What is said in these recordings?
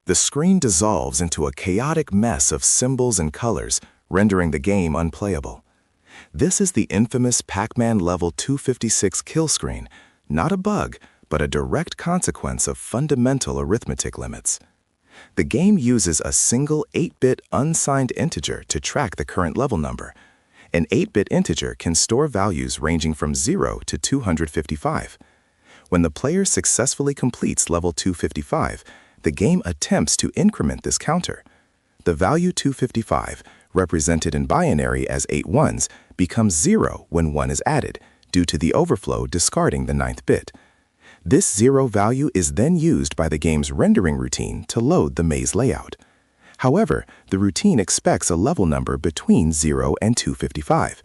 The screen dissolves into a chaotic mess of symbols and colors, rendering the game unplayable. This is the infamous Pac-Man Level 256 kill screen, not a bug, but a direct consequence of fundamental arithmetic limits. The game uses a single 8-bit unsigned integer to track the current level number. An 8-bit integer can store values ranging from 0 to 255. When the player successfully completes level 255, the game attempts to increment this counter. The value 255, represented in binary as 8 ones, becomes 0 when 1 is added, due to the overflow discarding the 9th bit. This 0 value is then used by the game's rendering routine to load the maze layout. However, the routine expects a level number between 0 and 255.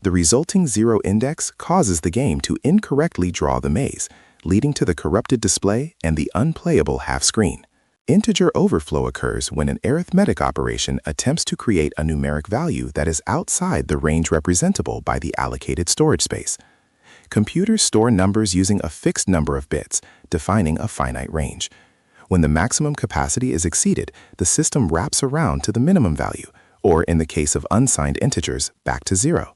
The resulting 0 index causes the game to incorrectly draw the maze, leading to the corrupted display and the unplayable half-screen. Integer overflow occurs when an arithmetic operation attempts to create a numeric value that is outside the range representable by the allocated storage space. Computers store numbers using a fixed number of bits, defining a finite range. When the maximum capacity is exceeded, the system wraps around to the minimum value, or in the case of unsigned integers, back to 0.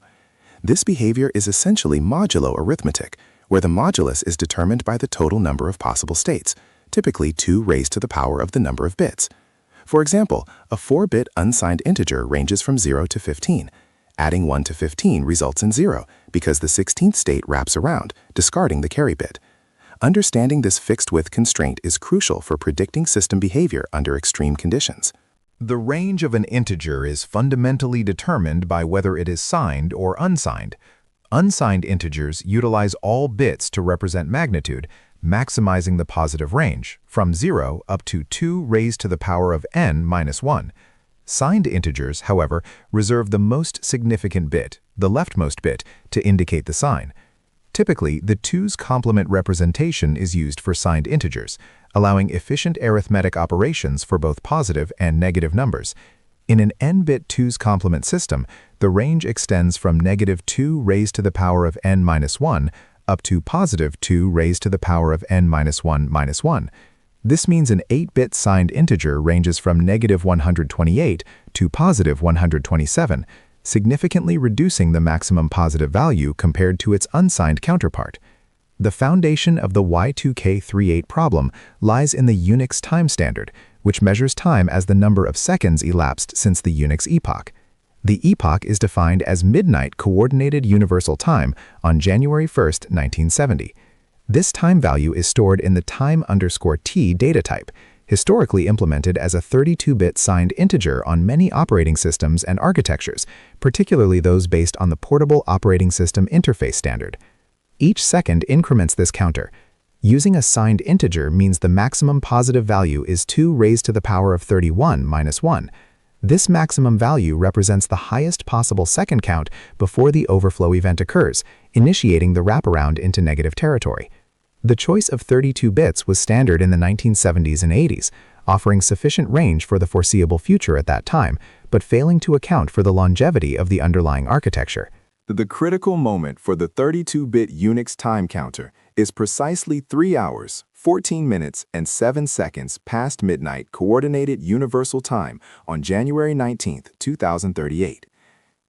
This behavior is essentially modulo arithmetic, where the modulus is determined by the total number of possible states, typically 2 raised to the power of the number of bits. For example, a 4-bit unsigned integer ranges from 0 to 15. Adding 1 to 15 results in 0, because the 16th state wraps around, discarding the carry bit. Understanding this fixed-width constraint is crucial for predicting system behavior under extreme conditions. The range of an integer is fundamentally determined by whether it is signed or unsigned. Unsigned integers utilize all bits to represent magnitude, maximizing the positive range, from 0 up to 2 raised to the power of n minus 1. Signed integers, however, reserve the most significant bit, the leftmost bit, to indicate the sign. Typically, the 2's complement representation is used for signed integers, allowing efficient arithmetic operations for both positive and negative numbers. In an n-bit 2's complement system, the range extends from negative 2 raised to the power of n minus 1 up to positive 2 raised to the power of n minus 1 minus 1. This means an 8-bit signed integer ranges from negative 128 to positive 127, significantly reducing the maximum positive value compared to its unsigned counterpart. The foundation of the Y2K38 problem lies in the Unix time standard, which measures time as the number of seconds elapsed since the Unix epoch. The epoch is defined as midnight coordinated universal time on January 1, 1970. This time value is stored in the time_t data type, historically implemented as a 32-bit signed integer on many operating systems and architectures, particularly those based on the Portable Operating System Interface standard. Each second increments this counter. Using a signed integer means the maximum positive value is 2 raised to the power of 31 minus 1. This maximum value represents the highest possible second count before the overflow event occurs, initiating the wraparound into negative territory. The choice of 32 bits was standard in the 1970s and 80s, offering sufficient range for the foreseeable future at that time, but failing to account for the longevity of the underlying architecture. The critical moment for the 32-bit Unix time counter is precisely 3 hours, 14 minutes, and 7 seconds past midnight Coordinated Universal Time on January 19, 2038.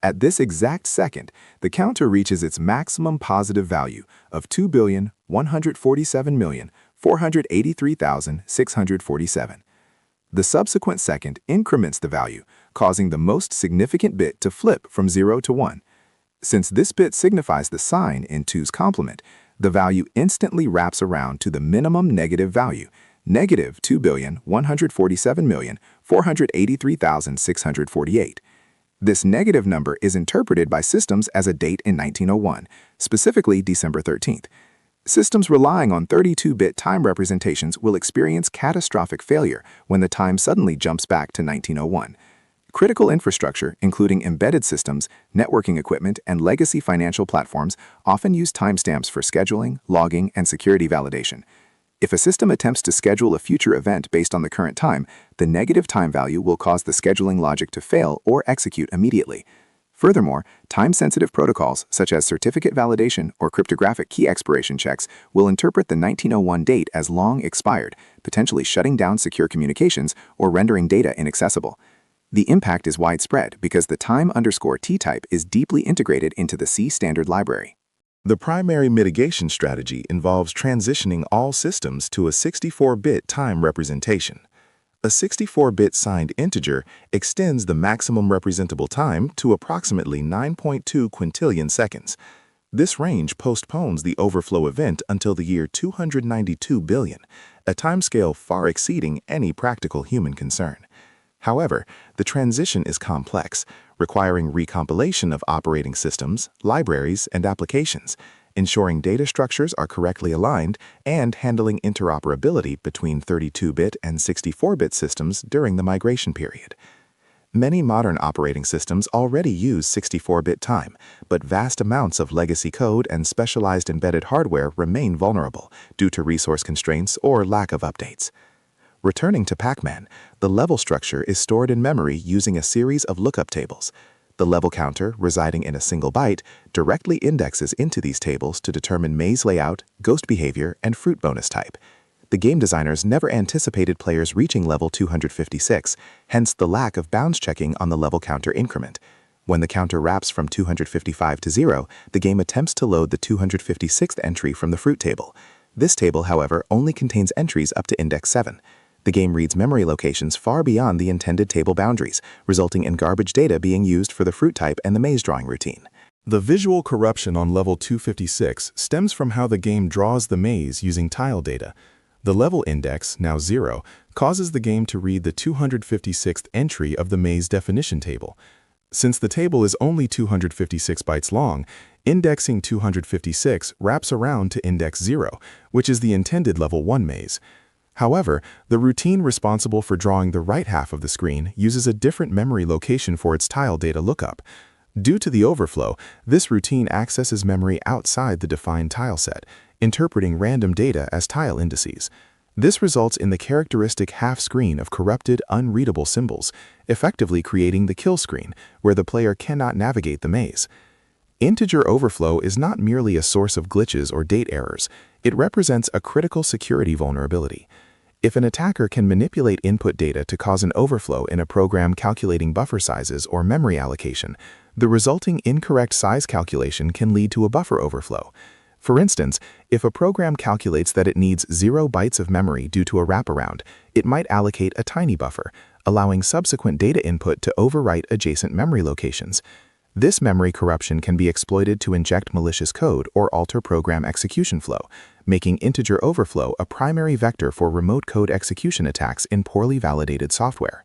At this exact second, the counter reaches its maximum positive value of 2,147,483,647. The subsequent second increments the value, causing the most significant bit to flip from 0 to 1. Since this bit signifies the sign in 2's complement, the value instantly wraps around to the minimum negative value, negative 2,147,483,648. This negative number is interpreted by systems as a date in 1901, specifically December 13th. Systems relying on 32-bit time representations will experience catastrophic failure when the time suddenly jumps back to 1901. Critical infrastructure, including embedded systems, networking equipment, and legacy financial platforms, often use timestamps for scheduling, logging, and security validation. If a system attempts to schedule a future event based on the current time, the negative time value will cause the scheduling logic to fail or execute immediately. Furthermore, time-sensitive protocols such as certificate validation or cryptographic key expiration checks will interpret the 1901 date as long expired, potentially shutting down secure communications or rendering data inaccessible. The impact is widespread because the time_T type is deeply integrated into the C standard library. The primary mitigation strategy involves transitioning all systems to a 64-bit time representation. A 64-bit signed integer extends the maximum representable time to approximately 9.2 quintillion seconds. This range postpones the overflow event until the year 292 billion, a timescale far exceeding any practical human concern. However, the transition is complex, requiring recompilation of operating systems, libraries, and applications, ensuring data structures are correctly aligned, and handling interoperability between 32-bit and 64-bit systems during the migration period. Many modern operating systems already use 64-bit time, but vast amounts of legacy code and specialized embedded hardware remain vulnerable due to resource constraints or lack of updates. Returning to Pac-Man, the level structure is stored in memory using a series of lookup tables. The level counter, residing in a single byte, directly indexes into these tables to determine maze layout, ghost behavior, and fruit bonus type. The game designers never anticipated players reaching level 256, hence the lack of bounds checking on the level counter increment. When the counter wraps from 255 to 0, the game attempts to load the 256th entry from the fruit table. This table, however, only contains entries up to index 7. The game reads memory locations far beyond the intended table boundaries, resulting in garbage data being used for the fruit type and the maze drawing routine. The visual corruption on level 256 stems from how the game draws the maze using tile data. The level index, now 0, causes the game to read the 256th entry of the maze definition table. Since the table is only 256 bytes long, indexing 256 wraps around to index 0, which is the intended level 1 maze. However, the routine responsible for drawing the right half of the screen uses a different memory location for its tile data lookup. Due to the overflow, this routine accesses memory outside the defined tile set, interpreting random data as tile indices. This results in the characteristic half screen of corrupted, unreadable symbols, effectively creating the kill screen, where the player cannot navigate the maze. Integer overflow is not merely a source of glitches or date errors, it represents a critical security vulnerability. If an attacker can manipulate input data to cause an overflow in a program calculating buffer sizes or memory allocation, the resulting incorrect size calculation can lead to a buffer overflow. For instance, if a program calculates that it needs 0 bytes of memory due to a wraparound, it might allocate a tiny buffer, allowing subsequent data input to overwrite adjacent memory locations. This memory corruption can be exploited to inject malicious code or alter program execution flow, making integer overflow a primary vector for remote code execution attacks in poorly validated software.